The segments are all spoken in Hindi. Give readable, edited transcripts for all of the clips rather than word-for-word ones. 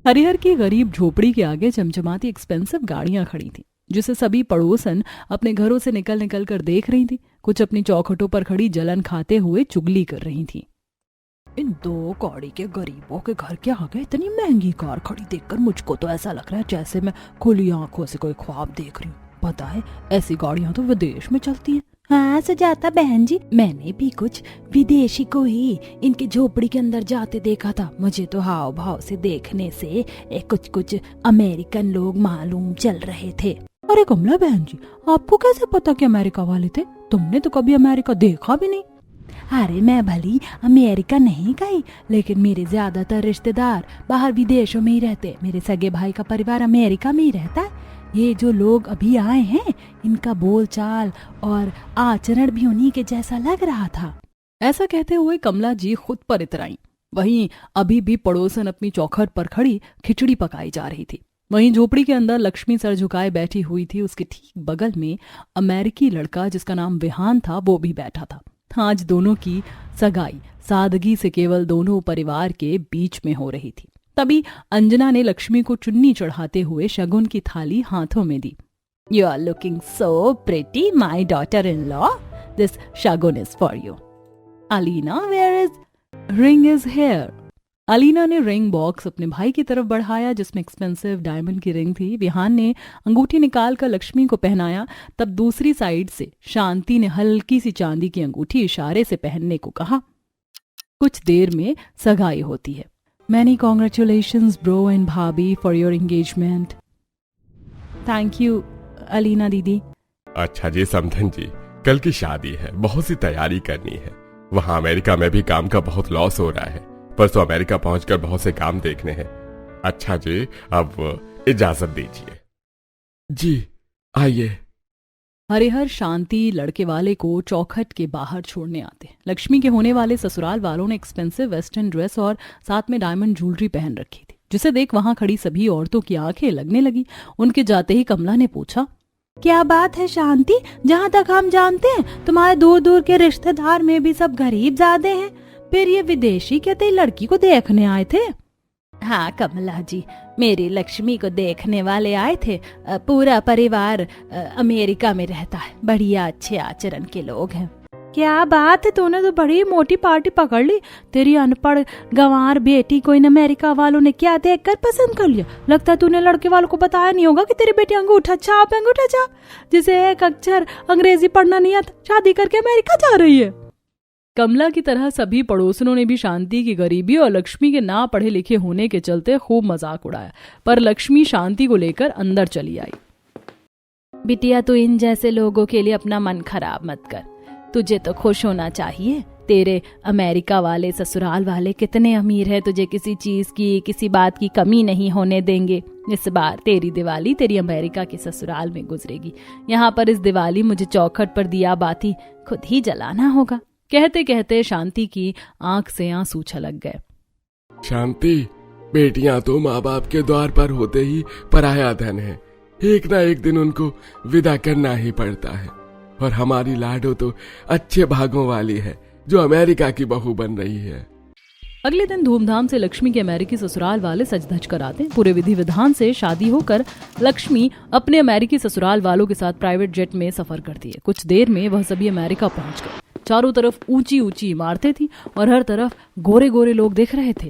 हरिहर की गरीब झोपड़ी के आगे चमचमाती एक्सपेंसिव गाड़ियां खड़ी थीं, जिसे सभी पड़ोसन अपने घरों से निकल निकल कर देख रही थी। कुछ अपनी चौखटों पर खड़ी जलन खाते हुए चुगली कर रही थीं। इन दो कौड़ी के गरीबों के घर के आगे इतनी महंगी कार खड़ी देखकर मुझको तो ऐसा लग रहा है जैसे मैं खुली आंखों से कोई ख्वाब देख रही हूँ। पता है, ऐसी गाड़ियां तो विदेश में चलती हैं। हाँ सुजाता बहन जी, मैंने भी कुछ विदेशी को ही इनकी झोपड़ी के अंदर जाते देखा था। मुझे तो हाव भाव से देखने से कुछ कुछ अमेरिकन लोग मालूम चल रहे थे। अरे कमला बहन जी, आपको कैसे पता कि अमेरिका वाले थे? तुमने तो कभी अमेरिका देखा भी नहीं। अरे मैं भली अमेरिका नहीं गई, लेकिन मेरे ज्यादातर रिश्तेदार बाहर विदेशों में ही रहते। मेरे सगे भाई का परिवार अमेरिका में ही रहता है। ये जो लोग अभी आए हैं, इनका बोलचाल और आचरण भी उन्हीं के जैसा लग रहा था। ऐसा कहते हुए कमला जी खुद पर इतराई। वहीं अभी भी पड़ोसन अपनी चौखट पर खड़ी खिचड़ी पकाई जा रही थी। वहीं झोपड़ी के अंदर लक्ष्मी सर झुकाए बैठी हुई थी। उसके ठीक बगल में अमेरिकी लड़का जिसका नाम विहान था, वो भी बैठा था। आज दोनों की सगाई सादगी से केवल दोनों परिवार के बीच में हो रही थी। तभी अंजना ने लक्ष्मी को चुन्नी चढ़ाते हुए शगुन की थाली हाथों में दी। You are looking so pretty my daughter in law, this shagun is for you. Alina, where is ring is here. Alina ने रिंग बॉक्स अपने भाई की तरफ बढ़ाया जिसमें एक्सपेंसिव डायमंड की रिंग थी। विहान ने अंगूठी निकालकर लक्ष्मी को पहनाया। तब दूसरी साइड से शांति ने हल्की सी चांदी की अंगूठी इशारे से पहनने को कहा। कुछ देर में सगाई होती है। मैनी कॉन्ग्रेचुलेशंस ब्रो एंड भाभी for your engagement. Thank you Alina दीदी। अच्छा जी समधन जी, कल की शादी है, बहुत सी तैयारी करनी है। वहाँ अमेरिका में भी काम का बहुत लॉस हो रहा है। परसों अमेरिका पहुंचकर बहुत से काम देखने हैं। अच्छा जी, अब इजाजत दीजिए। जी आइए। हरिहर शांति लड़के वाले को चौखट के बाहर छोड़ने आते। लक्ष्मी के होने वाले ससुराल वालों ने एक्सपेंसिव वेस्टर्न ड्रेस और साथ में डायमंड ज्वेलरी पहन रखी थी, जिसे देख वहां खड़ी सभी औरतों की आंखें लगने लगी। उनके जाते ही कमला ने पूछा, क्या बात है शांति? जहाँ तक हम जानते हैं तुम्हारे दूर दूर के रिश्तेदार में भी सब गरीब ज्यादा हैं, फिर ये विदेशी क्या तेरी लड़की को देखने आए थे? हाँ कमला जी, मेरी लक्ष्मी को देखने वाले आए थे। पूरा परिवार अमेरिका में रहता है, बढ़िया अच्छे आचरण के लोग हैं। क्या बात है, तूने तो बड़ी मोटी पार्टी पकड़ ली। तेरी अनपढ़ गंवार बेटी को इन अमेरिका वालों ने क्या देखकर पसंद कर लिया? लगता है तूने लड़के वालों को बताया नहीं होगा कि तेरी बेटी अंगूठा छाप जिसे एक अक्षर अंग्रेजी पढ़ना नहीं आता, शादी करके अमेरिका जा रही है। कमला की तरह सभी पड़ोसनों ने भी शांति की गरीबी और लक्ष्मी के ना पढ़े लिखे होने के चलते खूब मजाक उड़ाया, पर लक्ष्मी शांति को लेकर अंदर चली आई। बिटिया, तू इन जैसे लोगों के लिए अपना मन खराब मत कर। तुझे तो खुश होना चाहिए। तेरे अमेरिका वाले ससुराल वाले कितने अमीर है, तुझे किसी चीज की किसी बात की कमी नहीं होने देंगे। इस बार तेरी दिवाली तेरी अमेरिका के ससुराल में गुजरेगी। यहाँ पर इस दिवाली मुझे चौखट पर दिया बाती खुद ही जलाना होगा। कहते कहते शांति की आंख से आंसू छलक गए। शांति, बेटियां तो माँ बाप के द्वार पर होते ही पराया धन है। एक ना एक दिन उनको विदा करना ही पड़ता है। और हमारी लाडो तो अच्छे भागों वाली है जो अमेरिका की बहू बन रही है। अगले दिन धूमधाम से लक्ष्मी के अमेरिकी ससुराल वाले सज धज कर आते। पूरे विधि विधान से शादी होकर लक्ष्मी अपने अमेरिकी ससुराल वालों के साथ प्राइवेट जेट में सफर करती है। कुछ देर में वह सभी अमेरिका पहुंच गए। चारों तरफ ऊंची ऊंची इमारतें थी और हर तरफ गोरे गोरे लोग दिख रहे थे।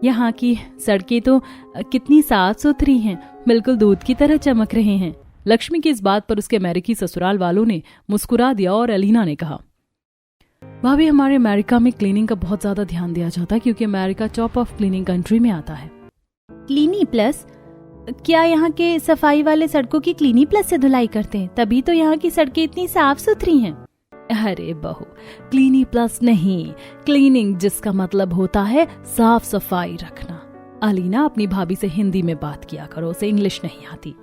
यहाँ की सड़कें तो कितनी साफ सुथरी हैं, बिल्कुल दूध की तरह चमक रहे हैं। लक्ष्मी की इस बात पर उसके अमेरिकी ससुराल वालों ने मुस्कुरा दिया और अलीना ने कहा, भाभी, हमारे अमेरिका में क्लीनिंग का बहुत ज्यादा ध्यान दिया जाता है क्योंकि America top of cleaning country में आता है। Clini plus? क्या यहाँ के सफाई वाले सड़कों की क्लीनी प्लस से धुलाई करते हैं? तभी तो यहाँ की सड़कें इतनी साफ सुथरी हैं। अरे बहू, क्लीनी प्लस नहीं, क्लीनिंग जिसका मतलब होता है साफ सफाई रखना। अलीना, अपनी भाभी से हिंदी में बात किया करो, उसे इंग्लिश नहीं आती।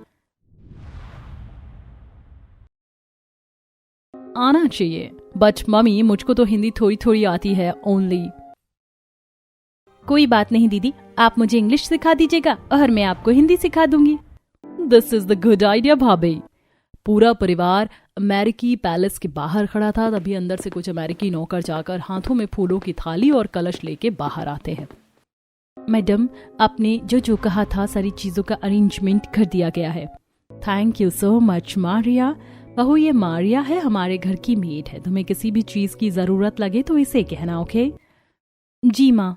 आना चाहिए, बट मम्मी मुझको तो हिंदी थोड़ी थोड़ी आती है ओनली। कोई बात नहीं दीदी, आप मुझे इंग्लिश सिखा दीजिएगा और मैं आपको हिंदी सिखा दूंगी। This is the good idea भाभी। पूरा परिवार अमेरिकी पैलेस के बाहर खड़ा था। तभी अंदर से कुछ अमेरिकी नौकर जाकर हाथों में फूलों की थाली और कलश लेके बाहर आते हैं। मैडम, आपने जो कहा था सारी चीजों का अरेंजमेंट कर दिया गया है। Thank you so much Maria. बहू, ये मारिया है, हमारे घर की मेड है। तुम्हें किसी भी चीज की जरूरत लगे तो इसे कहना, ओके? जी माँ।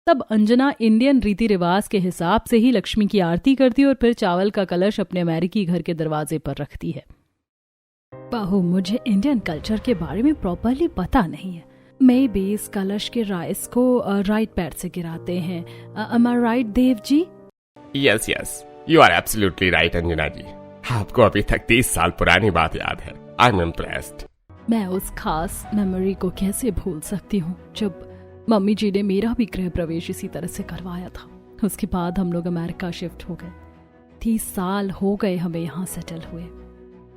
तब अंजना इंडियन रीति रिवाज के हिसाब से ही लक्ष्मी की आरती करती और फिर चावल का कलश अपने अमेरिकी घर के दरवाजे पर रखती है। बहू, मुझे इंडियन कल्चर के बारे में प्रॉपरली पता नहीं है। मैं भी इस कलश के राइस को राइट पैर से गिराते हैं। am I right, Dev ji? Yes yes, you are absolutely right Anjana ji. आपको अभी तक 30 साल पुरानी बात याद है। I am impressed. मैं उस खास मेमोरी को कैसे भूल सकती हूँ जब मम्मी जी ने मेरा भी गृह प्रवेश इसी तरह से करवाया था। उसके बाद हम लोग अमेरिका शिफ्ट हो गए। 30 साल हो गए हमें यहाँ सेटल हुए।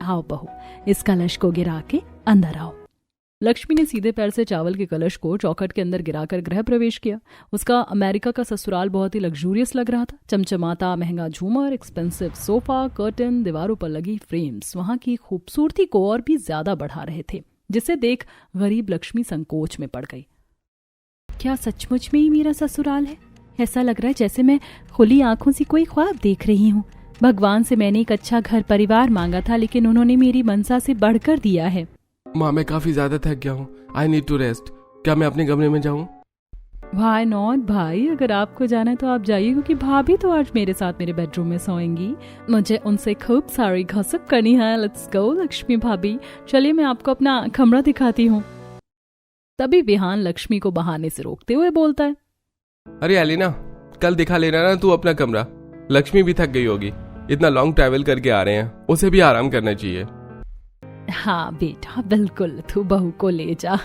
आओ बहू, इस कलश को गिरा के अंदर आओ। लक्ष्मी ने सीधे पैर से चावल के कलश को चौखट के अंदर गिराकर गृह प्रवेश किया। उसका अमेरिका का ससुराल बहुत ही लग्जूरियस लग रहा था। चमचमाता महंगा झूमर, एक्सपेंसिव सोफा, कर्टन, दीवारों पर लगी फ्रेम्स वहां की खूबसूरती को और भी ज्यादा बढ़ा रहे थे, जिसे देख गरीब लक्ष्मी संकोच में पड़ गई। क्या सचमुच में ही मेरा ससुराल है? ऐसा लग रहा है जैसे मैं खुली आंखों से कोई ख्वाब देख रही हूँ। भगवान से मैंने एक अच्छा घर परिवार मांगा था, लेकिन उन्होंने मेरी मनसा से बढ़कर दिया है। माँ, मैं काफी ज्यादा थक गया हूँ। I need to rest. क्या मैं अपने कमरे में जाऊँ? व्हाई नॉट भाई, अगर आपको जाना है तो आप जाइए, क्योंकि भाभी तो आज मेरे साथ मेरे बेडरूम में सोएंगी। मुझे उनसे खूब सारी घसक करनी है। लेट्स गो लक्ष्मी भाभी, चलिए मैं आपको अपना कमरा दिखाती हूँ। तभी विहान लक्ष्मी को बहाने से रोकते हुए बोलता है, अरे एलिना, कल दिखा लेना ना तू अपना कमरा। लक्ष्मी भी थक गई होगी, इतना लॉन्ग ट्रैवल करके आ रहे हैं, उसे भी आराम करना चाहिए। हाँ बेटा बिल्कुल, तू बहू को ले जा।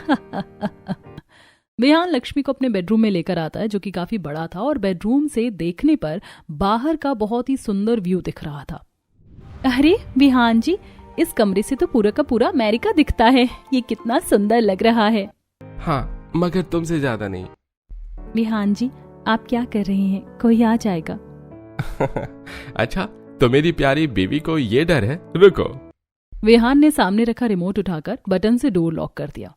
विहान लक्ष्मी को अपने बेडरूम में लेकर आता है, जो कि काफी बड़ा था और बेडरूम से देखने पर बाहर का बहुत ही सुंदर व्यू दिख रहा था। अरे विहान जी, इस कमरे से तो पूरा का पूरा अमेरिका दिखता है। ये कितना सुंदर लग रहा है। हाँ, मगर तुमसे ज्यादा नहीं। विहान जी, आप क्या कर रहे हैं? कोई आ जाएगा। अच्छा, तो मेरी प्यारी बीवी को ये डर है? रुको। विहान ने सामने रखा रिमोट उठाकर बटन से डोर लॉक कर दिया।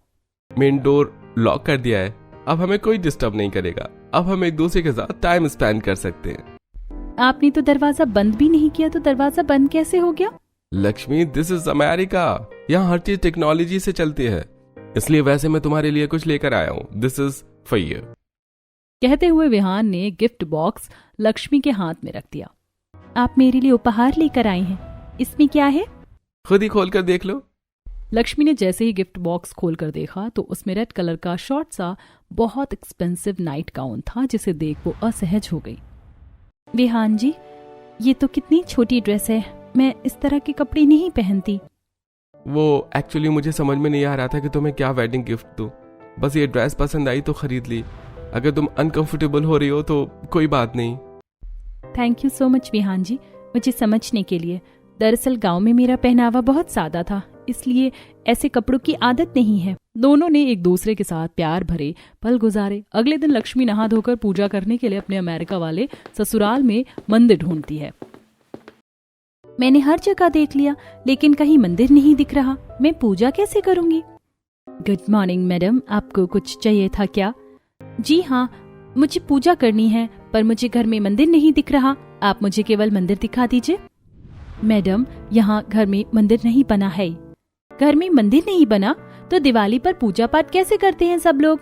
मेन डोर लॉक कर दिया है, अब हमें कोई डिस्टर्ब नहीं करेगा। अब हम एक दूसरे के साथ टाइम स्पेंड कर सकते हैं। आपने तो दरवाजा बंद भी नहीं किया, तो दरवाजा बंद कैसे हो गया? Lakshmi, this is America. यहाँ हर चीज टेक्नोलॉजी से चलती है, इसलिए वैसे मैं तुम्हारे लिए कुछ लेकर आया हूँ। This is for you. कहते हुए विहान ने गिफ्ट बॉक्स लक्ष्मी के हाथ में रख दिया। आप मेरे लिए उपहार लेकर आई हैं, इसमें क्या है? खुद ही खोल कर देख लो। लक्ष्मी ने जैसे ही गिफ्ट बॉक्स खोलकर देखा तो उसमें रेड कलर का शॉर्ट सा बहुत एक्सपेंसिव नाइट गाउन था, जिसे देख वो असहज हो गई। विहान जी, ये तो कितनी छोटी ड्रेस है, मैं इस तरह के कपड़े नहीं पहनती। वो एक्चुअली मुझे समझ में नहीं आ रहा था कि तुम्हें क्या वेडिंग गिफ्ट दूं। बस ये ड्रेस पसंद आई तो खरीद ली। अगर तुम अनकंफर्टेबल हो रही हो तो कोई बात नहीं। Thank you so much Vihaan ji, मुझे समझने के लिए। दरअसल गांव में मेरा पहनावा बहुत सादा था, इसलिए ऐसे कपड़ों की आदत नहीं है। दोनों ने एक दूसरे के साथ प्यार भरे पल गुजारे। अगले दिन लक्ष्मी नहा धोकर पूजा करने के लिए अपने अमेरिका वाले ससुराल में मंदिर ढूंढती है। मैंने हर जगह देख लिया, लेकिन कहीं मंदिर नहीं दिख रहा। मैं पूजा कैसे करूंगी? गुड मॉर्निंग मैडम, आपको कुछ चाहिए था क्या? जी हाँ, मुझे पूजा करनी है, पर मुझे घर में मंदिर नहीं दिख रहा। आप मुझे केवल मंदिर दिखा दीजिए। मैडम, यहाँ घर में मंदिर नहीं बना है। घर में मंदिर नहीं बना तो दिवाली पर पूजा पाठ कैसे करते हैं सब लोग?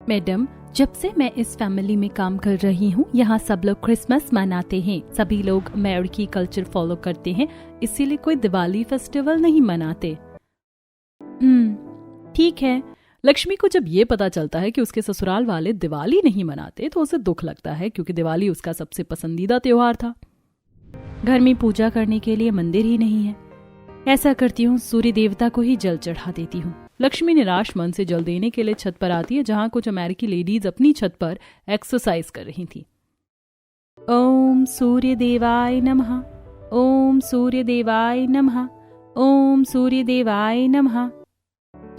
मैडम, जब से मैं इस फैमिली में काम कर रही हूँ, यहाँ सब लोग क्रिसमस मनाते हैं। सभी लोग अमेरिकी कल्चर फॉलो करते हैं, इसीलिए कोई दिवाली फेस्टिवल नहीं मनाते। ठीक है। लक्ष्मी को जब ये पता चलता है कि उसके ससुराल वाले दिवाली नहीं मनाते तो उसे दुख लगता है, क्योंकि दिवाली उसका सबसे पसंदीदा त्योहार था। घर में पूजा करने के लिए मंदिर ही नहीं है। ऐसा करती हूँ, सूर्य देवता को ही जल चढ़ा देती हूँ। लक्ष्मी निराश मन से जल देने के लिए छत पर आती है, जहाँ कुछ अमेरिकी लेडीज अपनी छत पर एक्सरसाइज कर रही थी। ओम सूर्य देवाय नमः, ओम सूर्य देवाय नमः, ओम सूर्य देवाय नमः।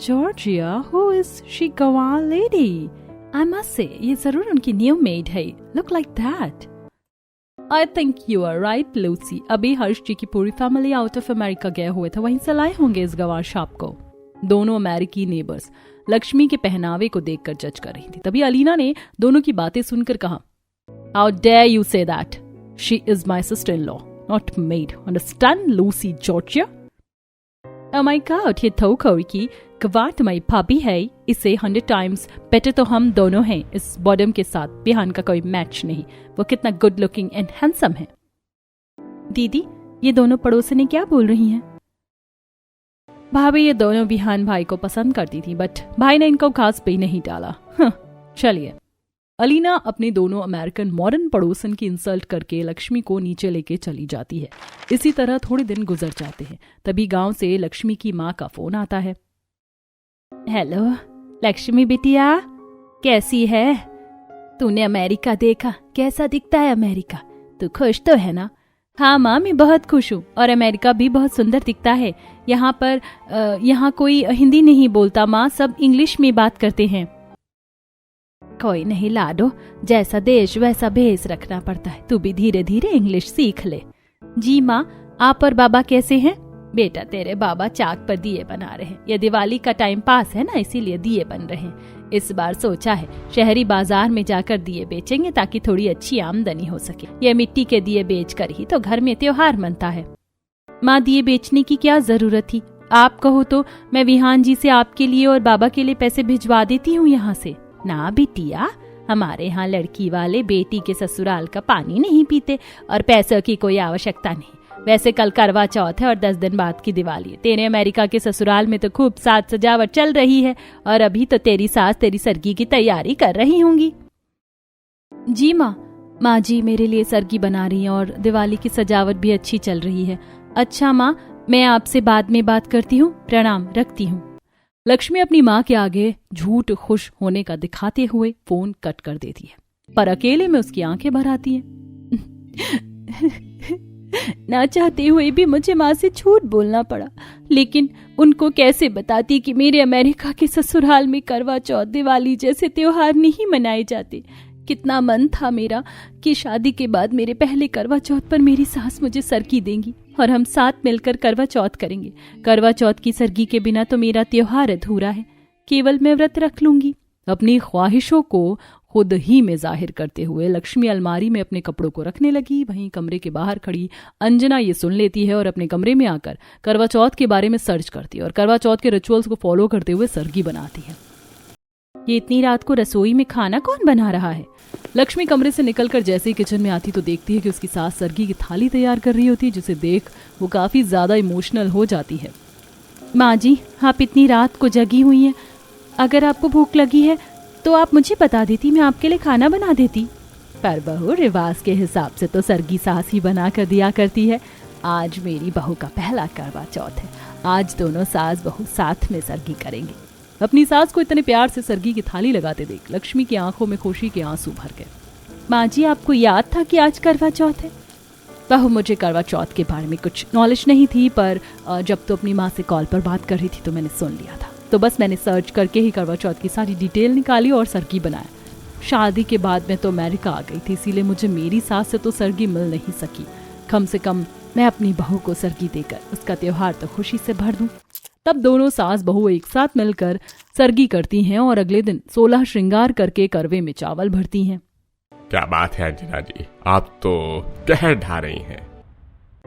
जॉर्जिया, हु इज शी गवार लेडी? आई मस्ट से ये जरूर उनकी न्यू मेड है। Look like that. I think you are right Lucy. अभी हर्ष जी की पूरी फैमिली आउट ऑफ अमेरिका गए हुए थे, वहीं से लाए होंगे इस गवार शॉप को। दोनों अमेरिकी नेबर्स लक्ष्मी के पहनावे को देखकर जज कर रही थी। तभी अलीना ने दोनों की बातें सुनकर कहा, how dare you say that, she is my sister in law, not maid, understand Lucy Georgia? Oh my God, ये तो कौड़ी की गवार तुम्हारी भाभी है, इससे 100 टाइम्स बेटर तो हम दोनों हैं। इस बॉडम के साथ बिहान का कोई मैच नहीं, वो कितना गुड लुकिंग एंड हैंडसम है। दीदी, ये दोनों पड़ोसने क्या बोल रही हैं? भाभी ये दोनों बिहान भाई को पसंद करती थी, बट भाई ने इनको खास पे नहीं डाला। चलिए। अलीना अपने दोनों अमेरिकन मॉडर्न पड़ोसन की इंसल्ट करके लक्ष्मी को नीचे लेके चली जाती है। इसी तरह थोड़े दिन गुजर जाते हैं। तभी गांव से लक्ष्मी की माँ का फोन आता है। हेलो लक्ष्मी बिटिया, कैसी है? तूने अमेरिका देखा, कैसा दिखता है अमेरिका? तू खुश तो है ना? हाँ माँ, मैं बहुत खुश हूँ, और अमेरिका भी बहुत सुंदर दिखता है। यहाँ कोई हिंदी नहीं बोलता माँ, सब इंग्लिश में बात करते हैं। कोई नहीं लाडो, जैसा देश वैसा भेष रखना पड़ता है, तू भी धीरे धीरे इंग्लिश सीख ले। जी माँ, आप और बाबा कैसे हैं? बेटा तेरे बाबा चाक पर दिए बना रहे हैं, ये दिवाली का टाइम पास है ना, इसीलिए दिए बन रहे हैं। इस बार सोचा है शहरी बाजार में जाकर दिए बेचेंगे ताकि थोड़ी अच्छी आमदनी हो सके। ये मिट्टी के दिए बेचकर ही तो घर में त्योहार मनता है। माँ, दिए बेचने की क्या जरूरत थी? आप कहो तो मैं विहान जी से आपके लिए और बाबा के लिए पैसे भिजवा देती हूँ यहाँ से। ना बिटिया, हमारे यहाँ लड़की वाले बेटी के ससुराल का पानी नहीं पीते, और पैसों की कोई आवश्यकता नहीं। वैसे कल करवा चौथ है और 10 दिन बाद की दिवाली है। तेरे अमेरिका के ससुराल में तो खूब साज सजावट चल रही है, और अभी तो तेरी सास तेरी सरगी की तैयारी कर रही होंगी। जी माँ जी मेरे लिए सरगी बना रही है और दिवाली की सजावट भी अच्छी चल रही है। अच्छा माँ, मैं आपसे बाद में बात करती हूँ, प्रणाम, रखती हूँ। लक्ष्मी अपनी माँ के आगे झूठ खुश होने का दिखाते हुए फोन कट कर देती है, पर अकेले में उसकी आंखें भर आती हैं। ना चाहते हुए भी मुझे माँ से झूठ बोलना पड़ा, लेकिन उनको कैसे बताती कि मेरे अमेरिका के ससुराल में करवा चौथ दिवाली जैसे त्योहार नहीं मनाए जाते। कितना मन था मेरा कि शादी के बाद मेरे पहले करवा चौथ पर मेरी सास मुझे सरगी देंगी और हम साथ मिलकर करवा चौथ करेंगे। करवा चौथ की सरगी के बिना तो मेरा त्योहार अधूरा है, केवल मैं व्रत रख लूंगी। अपनी ख्वाहिशों को खुद ही में जाहिर करते हुए लक्ष्मी अलमारी में अपने कपड़ों को रखने लगी। वहीं कमरे के बाहर खड़ी अंजना ये सुन लेती है और अपने कमरे में आकर करवा चौथ के बारे में सर्च करती है और करवा चौथ के रिचुअल्स को फॉलो करते हुए सरगी बनाती है। ये इतनी रात को रसोई में खाना कौन बना रहा है? लक्ष्मी कमरे से निकलकर जैसे ही किचन में आती तो देखती है कि उसकी सास सरगी की थाली तैयार कर रही होती है, जिसे देख वो काफी ज्यादा इमोशनल हो जाती है। माँ जी, आप इतनी रात को जगी हुई हैं, अगर आपको भूख लगी है तो आप मुझे बता देती, मैं आपके लिए खाना बना देती। पर बहू, रिवाज के हिसाब से तो सरगी सास ही बना कर दिया करती है। आज मेरी बहू का पहला करवा चौथ है, आज दोनों सास बहू साथ में सरगी करेंगे। अपनी सास को इतने प्यार से सरगी की थाली लगाते देख लक्ष्मी की आंखों में खुशी के आंसू भर गए। माँ जी, आपको याद था कि आज करवा चौथ है? बहू, मुझे करवा चौथ के बारे में कुछ नॉलेज नहीं थी, पर जब तो अपनी माँ से कॉल पर बात कर रही थी तो मैंने सुन लिया था, तो बस मैंने सर्च करके ही करवा चौथ की सारी डिटेल निकाली और सरगी बनाया। शादी के बाद मैं तो अमेरिका आ गई थी, इसीलिए मुझे मेरी सास से तो सरगी मिल नहीं सकी। कम से कम मैं अपनी बहू को सरगी देकर उसका त्योहार तो खुशी से भर दूं। तब दोनों सास बहू एक साथ मिलकर सरगी करती हैं और अगले दिन 16 श्रृंगार करके करवे में चावल भरती हैं। क्या बात है अंजना जी, आप तो कहर ढा रही हैं।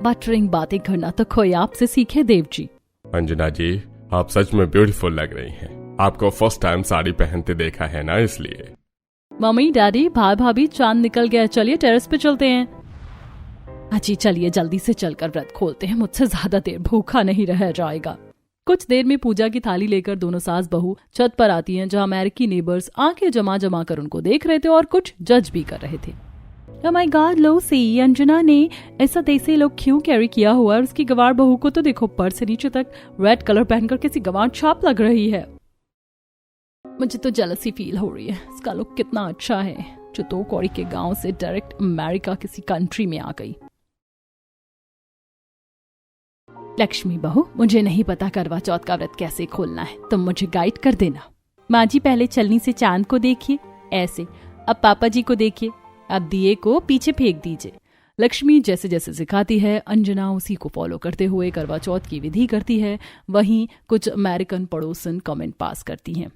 बटरिंग बातें करना तो कोई आपसे सीखे देव जी। अंजना जी, आप सच में ब्यूटीफुल लग रही हैं। आपको फर्स्ट टाइम साड़ी पहनते देखा है ना, इसलिए। मम्मी, डैडी, भाई भाभी, चांद निकल गया, चलिए टेरेस पे चलते हैं। अजी चलिए जल्दी से चलकर व्रत खोलते हैं, मुझसे ज्यादा देर भूखा नहीं रह जाएगा। कुछ देर में पूजा की थाली लेकर दोनों सास बहू छत पर आती हैं, जहां अमेरिकी नेबर्स आंखें जमा जमा कर उनको देख रहे थे और कुछ जज भी कर रहे थे। Oh my God, लो सी, अंजना ने ऐसा देसी लोग क्यों कैरी किया हुआ है? उसकी गवार बहू को तो देखो, पर से नीचे तक रेड कलर पहनकर किसी गवार छाप लग रही है। मुझे तो जेलसी फील हो रही है। इसका लुक कितना अच्छा है, जो 2 कौड़ी के गांव से डायरेक्ट अमेरिका किसी कंट्री में आ गई। लक्ष्मी बहू, मुझे नहीं पता करवा चौथ का व्रत कैसे खोलना है, तुम मुझे गाइड कर देना। माँ जी, पहले चलनी से चांद को देखिए, ऐसे। अब पापा जी को देखिए, अब दिए को पीछे फेंक दीजिए। लक्ष्मी जैसे जैसे सिखाती है, अंजना उसी को फॉलो करते हुए करवा चौथ की विधि करती है। वहीं कुछ अमेरिकन पड़ोसन कमेंट पास करती हैं।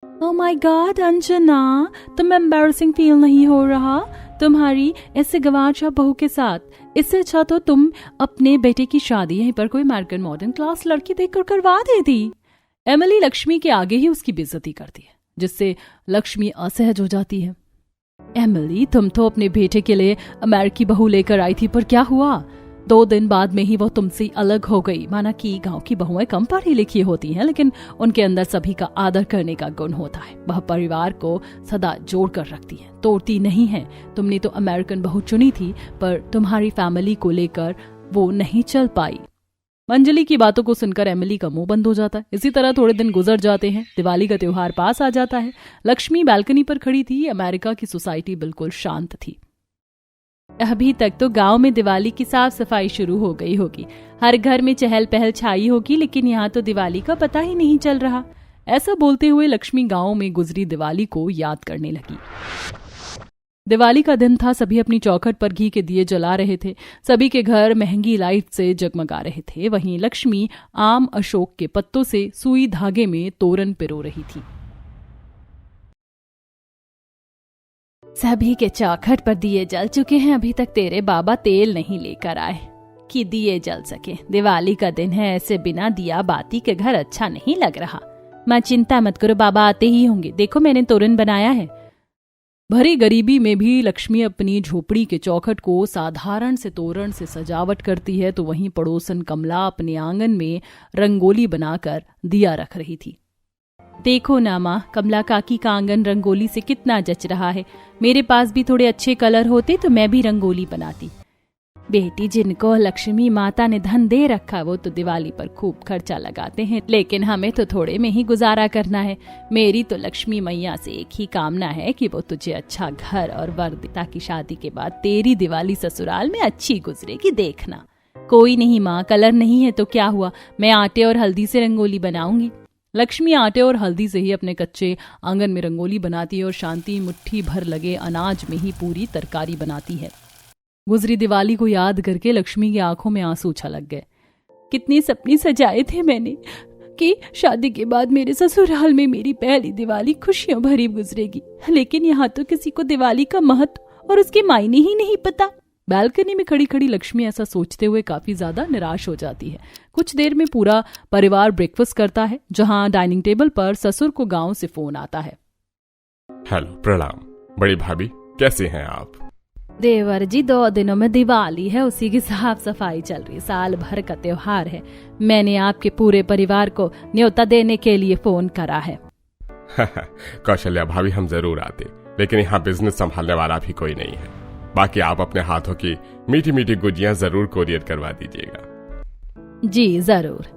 ओह माय गॉड अंजना, तुम एम्बैरेसिंग फील नहीं हो रहा तुम्हारी ऐसे गवाचा बहू के साथ? इससे अच्छा तो तुम अपने बेटे की शादी यहीं पर कोई अमेरिकन मॉडर्न क्लास लड़की देखकर करवा देती। एमिली लक्ष्मी के आगे ही उसकी बेइज्जती करती है, जिससे लक्ष्मी असहज हो जाती है। एमिली, तुम तो अपने बेटे के लिए अमेरिकी बहू लेकर आई थी, पर क्या हुआ? 2 दिन बाद में ही वो तुमसे अलग हो गई। माना कि गांव की बहुएं कम पढ़ी लिखी होती हैं, लेकिन उनके अंदर सभी का आदर करने का गुण होता है। वह परिवार को सदा जोड़ कर रखती है, तोड़ती नहीं है। तुमने तो अमेरिकन बहू चुनी थी, पर तुम्हारी फैमिली को लेकर वो नहीं चल पाई। अंजलि की बातों को सुनकर एमिली का मुंह बंद हो जाता है। इसी तरह थोड़े दिन गुजर जाते हैं। दिवाली का त्योहार पास आ जाता है। लक्ष्मी बालकनी पर खड़ी थी। अमेरिका की सोसाइटी बिल्कुल शांत थी। अभी तक तो गांव में दिवाली की साफ सफाई शुरू हो गई होगी, हर घर में चहल पहल छाई होगी, लेकिन यहाँ तो दिवाली का पता ही नहीं चल रहा। ऐसा बोलते हुए लक्ष्मी गांव में गुजरी दिवाली को याद करने लगी। दिवाली का दिन था। सभी अपनी चौखट पर घी के दिए जला रहे थे। सभी के घर महंगी लाइट से जगमगा रहे थे। वहीं लक्ष्मी आम अशोक के पत्तों से सुई धागे में तोरण पिरो रही थी। सभी के चौखट पर दिए जल चुके हैं, अभी तक तेरे बाबा तेल नहीं लेकर आए कि दिए जल सके। दिवाली का दिन है, ऐसे बिना दिया बाती के घर अच्छा नहीं लग रहा। मां चिंता मत करो, बाबा आते ही होंगे। देखो मैंने तोरण बनाया है। भरी गरीबी में भी लक्ष्मी अपनी झोपड़ी के चौखट को साधारण से तोरण से सजावट करती है, तो वहीं पड़ोसन कमला अपने आंगन में रंगोली बनाकर दिया रख रही थी। देखो ना माँ, कमला काकी का आंगन रंगोली से कितना जच रहा है। मेरे पास भी थोड़े अच्छे कलर होते तो मैं भी रंगोली बनाती। बेटी, जिनको लक्ष्मी माता ने धन दे रखा वो तो दिवाली पर खूब खर्चा लगाते हैं, लेकिन हमें तो थोड़े में ही गुजारा करना है। मेरी तो लक्ष्मी मैया से एक ही कामना है कि वो तुझे अच्छा घर और वर दे, ताकि शादी के बाद तेरी दिवाली ससुराल में अच्छी गुजरेगी। देखना। कोई नहीं माँ, कलर नहीं है तो क्या हुआ, मैं आटे और हल्दी से रंगोली बनाऊंगी। लक्ष्मी आटे और हल्दी से ही अपने कच्चे आंगन में रंगोली बनाती है और शांति मुट्ठी भर लगे अनाज में ही पूरी तरकारी बनाती है। गुजरी दिवाली को याद करके लक्ष्मी की आंखों में आंसू छलक गए। कितनी सपने सजाए थे मैंने कि शादी के बाद मेरे ससुराल में मेरी पहली दिवाली खुशियों भरी गुजरेगी, लेकिन यहाँ तो किसी को दिवाली का महत्व और उसके मायने ही नहीं पता। बालकनी में खड़ी खड़ी लक्ष्मी ऐसा सोचते हुए काफी ज्यादा निराश हो जाती है। कुछ देर में पूरा परिवार ब्रेकफास्ट करता है, जहां डाइनिंग टेबल पर ससुर को गांव से फोन आता है। हेलो, प्रणाम। बड़ी भाभी, कैसे हैं आप? देवर जी, 2 दिनों में दिवाली है, उसी की साफ सफाई चल रही। साल भर का त्योहार है। मैंने आपके पूरे परिवार को न्योता देने के लिए फोन करा है। कौशल्या भाभी, हम जरूर आते, लेकिन यहाँ बिजनेस संभालने वाला भी कोई नहीं है। बाकी आप अपने हाथों की मीठी मीठी गुजियां जरूर कोरियर करवा दीजिएगा। जी जरूर।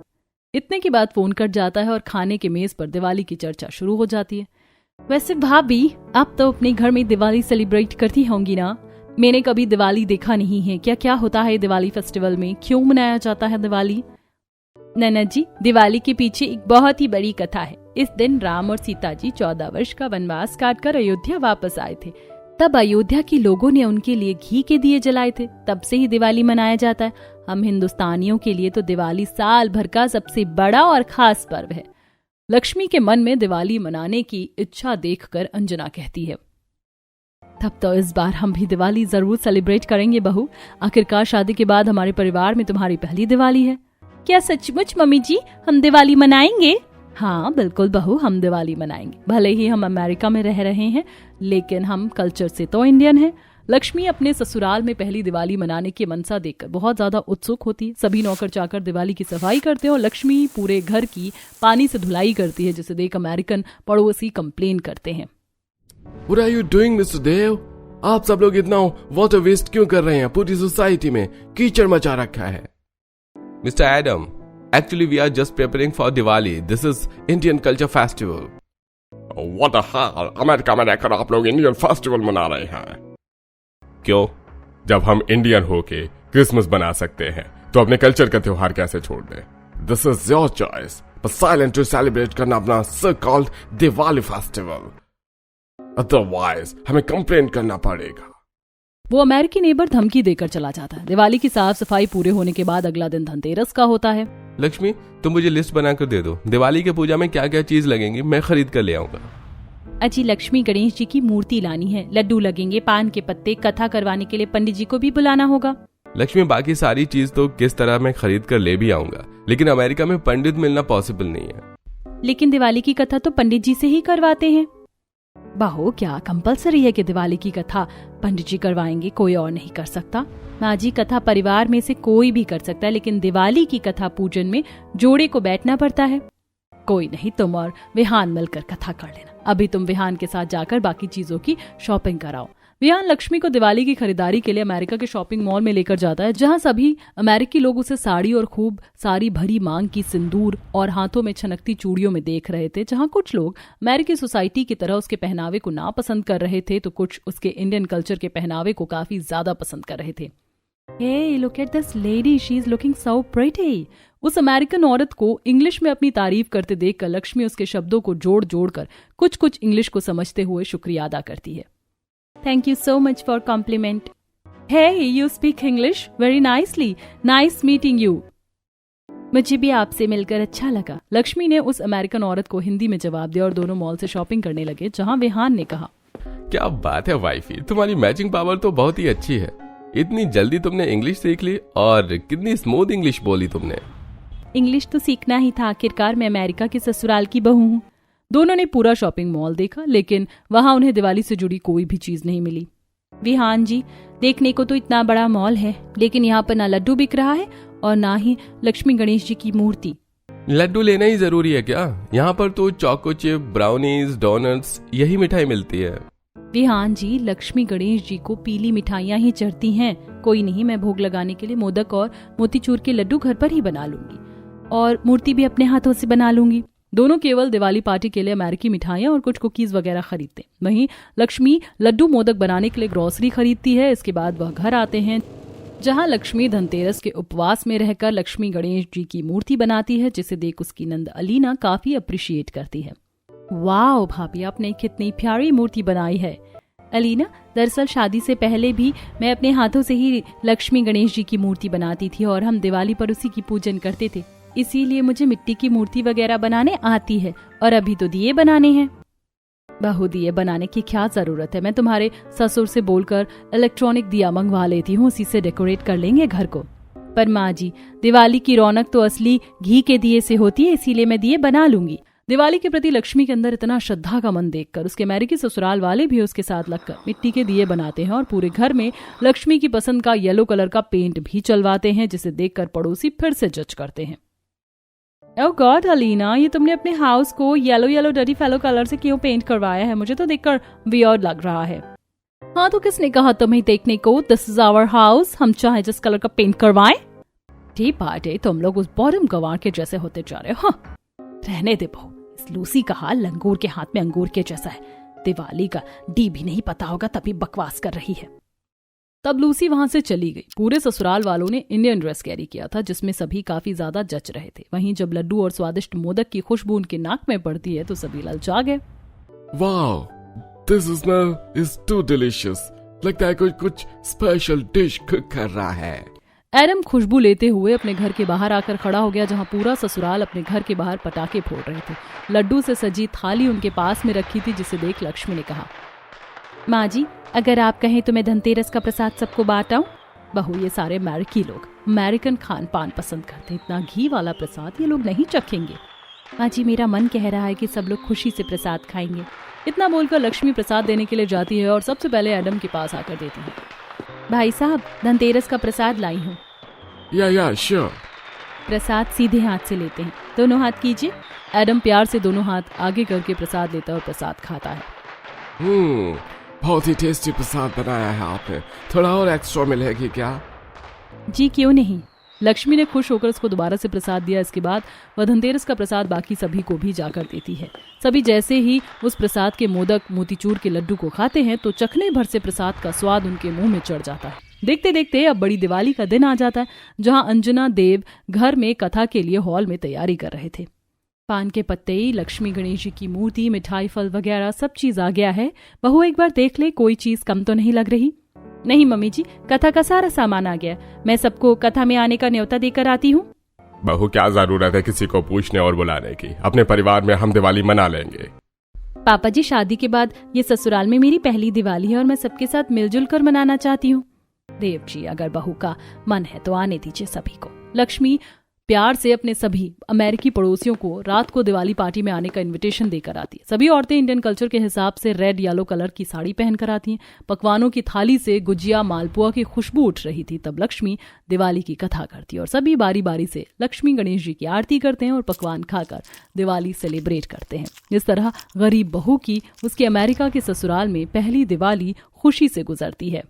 इतने की बात फोन कट जाता है और खाने के मेज पर दिवाली की चर्चा शुरू हो जाती है। वैसे भाभी, आप तो अपने घर में दिवाली सेलिब्रेट करती होंगी ना? मैंने कभी दिवाली देखा नहीं है। क्या क्या होता है दिवाली फेस्टिवल में? क्यों मनाया जाता है दिवाली? नैना जी, दिवाली के पीछे एक बहुत ही बड़ी कथा है। इस दिन राम और सीता जी 14 वर्ष का वनवास काटकर अयोध्या वापस आए थे। तब अयोध्या के लोगों ने उनके लिए घी के दिए जलाए थे। तब से ही दिवाली मनाया जाता है। हम हिंदुस्तानियों के लिए तो दिवाली साल भर का सबसे बड़ा और खास पर्व है। लक्ष्मी के मन में दिवाली मनाने की इच्छा देखकर अंजना कहती है, तब तो इस बार हम भी दिवाली जरूर सेलिब्रेट करेंगे बहू। आखिरकार शादी के बाद हमारे परिवार में तुम्हारी पहली दिवाली है। क्या सचमुच मम्मी जी, हम दिवाली मनाएंगे? हाँ बिल्कुल बहू, हम दिवाली मनाएंगे। भले ही हम अमेरिका में रह रहे हैं, लेकिन हम कल्चर से तो इंडियन हैं। लक्ष्मी अपने ससुराल में पहली दिवाली मनाने की मनसा देखकर बहुत ज्यादा उत्सुक होती। सभी नौकर चाकर दिवाली की सफाई करते हैं और लक्ष्मी पूरे घर की पानी से धुलाई करती है, जिसे देख अमेरिकन पड़ोसी कंप्लेन करते हैं। What are you doing, Mr. Dale? आप सब लोग इतना वाटर वेस्ट क्यों कर रहे हैं? पूरी सोसाइटी में कीचड़ मचा रखा है। Mr. Adam, actually we are just preparing for Diwali. This is Indian culture festival. What the hell? America में रहकर आप लोग इंडियन फेस्टिवल मना रहे हैं। क्यों? जब हम इंडियन होके क्रिसमस बना सकते हैं, तो अपने कल्चर का त्योहार कैसे छोड़ दें? This is your choice. But silent to celebrate करना अपना so called Diwali festival. Otherwise हमें कंप्लेन करना पड़ेगा। वो अमेरिकी नेबर धमकी देकर चला जाता है। दिवाली की साफ सफाई पूरे होने के बाद अगला दिन धनतेरस का होता है। लक्ष्मी, तुम मुझे लिस्ट बनाकर दे दो, दिवाली के पूजा में क्या क्या चीज लगेंगी मैं खरीद कर ले आऊंगा। अजी लक्ष्मी, गणेश जी की मूर्ति लानी है, लड्डू लगेंगे, पान के पत्ते, कथा करवाने के लिए पंडित जी को भी बुलाना होगा। लक्ष्मी, बाकी सारी चीज तो किस तरह मैं खरीद कर ले भी आऊंगा, लेकिन अमेरिका में पंडित मिलना पॉसिबल नहीं है। लेकिन दिवाली की कथा तो पंडित जी से ही करवाते हैं। बहू, क्या कंपलसरी है कि दिवाली की कथा पंडित जी करवाएंगे, कोई और नहीं कर सकता? माँ जी, कथा परिवार में से कोई भी कर सकता है, लेकिन दिवाली की कथा पूजन में जोड़े को बैठना पड़ता है। कोई नहीं, तुम और विहान मिलकर कथा कर लेना। अभी तुम विहान के साथ जाकर बाकी चीजों की शॉपिंग कराओ। विहान लक्ष्मी को दिवाली की खरीदारी के लिए अमेरिका के शॉपिंग मॉल में लेकर जाता है, जहां सभी अमेरिकी लोग उसे साड़ी और खूब सारी भरी मांग की सिंदूर और हाथों में छनकती चूड़ियों में देख रहे थे। जहां कुछ लोग अमेरिकी सोसाइटी की तरह उसके पहनावे को नापसंद कर रहे थे, तो कुछ उसके इंडियन कल्चर के पहनावे को काफी ज्यादा पसंद कर रहे थे। Hey, look at this lady, she's looking so pretty. उस अमेरिकन औरत को इंग्लिश में अपनी तारीफ करते देखकर लक्ष्मी उसके शब्दों को जोड़ जोड़ कर कुछ कुछ इंग्लिश को समझते हुए शुक्रिया अदा करती है। Thank you so much for compliment. Hey, you speak English very nicely. Nice meeting you. मुझे भी आपसे मिलकर अच्छा लगा। लक्ष्मी ने उस अमेरिकन औरत को हिंदी में जवाब दिया और दोनों मॉल से शॉपिंग करने लगे, जहां विहान ने कहा, क्या बात है वाइफी, तुम्हारी मैचिंग पावर तो बहुत ही अच्छी है। इतनी जल्दी तुमने इंग्लिश सीख ली और कितनी स्मूथ इंग्लिश बोली तुमने। इंग्लिश तो सीखना ही था, आखिरकार मैं अमेरिका के ससुराल की बहू हूँ। दोनों ने पूरा शॉपिंग मॉल देखा, लेकिन वहां उन्हें दिवाली से जुड़ी कोई भी चीज नहीं मिली। विहान जी, देखने को तो इतना बड़ा मॉल है, लेकिन यहाँ पर ना लड्डू बिक रहा है और ना ही लक्ष्मी गणेश जी की मूर्ति। लड्डू लेना ही जरूरी है क्या? यहाँ पर तो चोको चिप, ब्राउनीज, डोनट्स यही मिठाई मिलती है। विहान जी, लक्ष्मी गणेश जी को पीली मिठाइयाँ ही चढ़ती हैं। कोई नहीं, मैं भोग लगाने के लिए मोदक और मोतीचूर के लड्डू घर पर ही बना लूंगी और मूर्ति भी अपने हाथों से बना लूंगी। दोनों केवल दिवाली पार्टी के लिए अमेरिकी मिठाइयाँ और कुछ कुकीज वगैरह खरीदते। वहीं लक्ष्मी लड्डू मोदक बनाने के लिए ग्रोसरी खरीदती है। इसके बाद वह घर आते हैं, जहां लक्ष्मी धनतेरस के उपवास में रहकर लक्ष्मी गणेश जी की मूर्ति बनाती है, जिसे देख उसकी नंद अलीना काफी अप्रिशिएट करती है। वाओ भाभी, आपने कितनी प्यारी मूर्ति बनाई है। अलीना, दरअसल शादी से पहले भी मैं अपने हाथों से ही लक्ष्मी गणेश जी की मूर्ति बनाती थी और हम दिवाली पर उसी की पूजन करते थे, इसीलिए मुझे मिट्टी की मूर्ति वगैरह बनाने आती है। और अभी तो दिए बनाने हैं। बहू, दिए बनाने की क्या जरूरत है? मैं तुम्हारे ससुर से बोलकर इलेक्ट्रॉनिक दिया मंगवा लेती हूँ, उसी से डेकोरेट कर लेंगे घर को। पर माँ जी, दिवाली की रौनक तो असली घी के दिए से होती है, इसीलिए मैं दिए बना लूंगी। दिवाली के प्रति लक्ष्मी के अंदर इतना श्रद्धा का मन देखकर उसके अमेरिकी ससुराल वाले भी उसके साथ लगकर मिट्टी के दिए बनाते हैं और पूरे घर में लक्ष्मी की पसंद का येलो कलर का पेंट भी चलवाते हैं, जिसे देखकर पड़ोसी फिर से जज करते हैं। ओह गॉड अलीना, ये तुमने अपने हाउस को yellow yellow dirty fellow colour से क्यों पेंट करवाया है? मुझे तो देखकर वियर्ड लग रहा है। हाँ, तो किसने कहा तुम्हें देखने को? दिस इज आवर हाउस, हम चाहे जिस कलर का पेंट करवाएं। टी पार्टी, तुम लोग उस बॉटम गंवार के जैसे होते जा रहे हो। हाँ, रहने दे बहू, इस लूसी का हाल लंगूर के हाथ में अंगूर के जैसा है। दिवाली का डी भी नहीं पता होगा तभी बकवास कर रही है। तब लूसी वहां से चली गई। पूरे ससुराल वालों ने इंडियन ड्रेस कैरी किया था, जिसमें सभी काफी ज्यादा जच रहे थे। वहीं जब लड्डू और स्वादिष्ट मोदक की खुशबू उनके नाक में पड़ती है तो सभी ललचा गए। Wow, this smell is too delicious. लगता है कोई कुछ स्पेशल डिश कुक कर रहा है। एडम खुशबू लेते हुए अपने घर के बाहर आकर खड़ा हो गया, जहां पूरा ससुराल अपने घर के बाहर पटाखे फोड़ रहे थे। लड्डू से सजी थाली उनके पास में रखी थी, जिसे देख लक्ष्मी ने कहा, माँ जी, अगर आप कहें तो मैं धनतेरस का प्रसाद सबको बांटाऊं। बहू, ये सारे अमेरिकी लोग अमेरिकन खान पान पसंद करते, इतना घी वाला प्रसाद ये लोग नहीं चखेंगे। माँ जी, मेरा मन कह रहा है कि सब लोग खुशी से प्रसाद खाएंगे। इतना बोलकर लक्ष्मी प्रसाद देने के लिए जाती है और सबसे पहले एडम के पास आकर देती है। भाई साहब, धनतेरस का प्रसाद लाई हूँ। या श्योर। प्रसाद सीधे हाथ से लेते हैं, दोनों हाथ कीजिए। एडम प्यार से दोनों हाथ आगे करके प्रसाद लेता है और प्रसाद खाता है। बहुत ही टेस्टी प्रसाद बनाया है आपने। थोड़ा और एक्स्ट्रा मिलेगी क्या? जी क्यों नहीं। लक्ष्मी ने खुश होकर उसको दोबारा से प्रसाद दिया। इसके बाद वह धनतेरस का प्रसाद बाकी सभी को भी जाकर देती है। सभी जैसे ही उस प्रसाद के मोदक मोतीचूर के लड्डू को खाते हैं तो चखने भर से प्रसाद का स्वाद उनके मुंह में चढ़ जाता है। देखते देखते अब बड़ी दिवाली का दिन आ जाता है, जहां अंजना देव घर में कथा के लिए हॉल में तैयारी कर रहे थे। पान के पत्ते, लक्ष्मी गणेश जी की मूर्ति, मिठाई, फल वगैरह सब चीज आ गया है। बहू एक बार देख ले, कोई चीज कम तो नहीं लग रही। नहीं मम्मी जी, कथा का सारा सामान आ गया। मैं सबको कथा में आने का न्योता देकर आती हूँ। बहू, क्या जरूरत है किसी को पूछने और बुलाने की? अपने परिवार में हम दिवाली मना लेंगे। पापा जी, शादी के बाद ये ससुराल में मेरी पहली दिवाली है और मैं सबके साथ मिलजुल कर मनाना चाहती हूँ। देव जी, अगर बहू का मन है तो आने दीजिए सभी को। लक्ष्मी प्यार से अपने सभी अमेरिकी पड़ोसियों को रात को दिवाली पार्टी में आने का इनविटेशन देकर आती है। सभी औरतें इंडियन कल्चर के हिसाब से रेड येलो कलर की साड़ी पहनकर आती हैं। पकवानों की थाली से गुजिया मालपुआ की खुशबू उठ रही थी। तब लक्ष्मी दिवाली की कथा करती है और सभी बारी बारी से लक्ष्मी गणेश जी की आरती करते हैं और पकवान खाकर दिवाली सेलिब्रेट करते हैं। इस तरह गरीब बहू की उसके अमेरिका के ससुराल में पहली दिवाली खुशी से गुजरती है।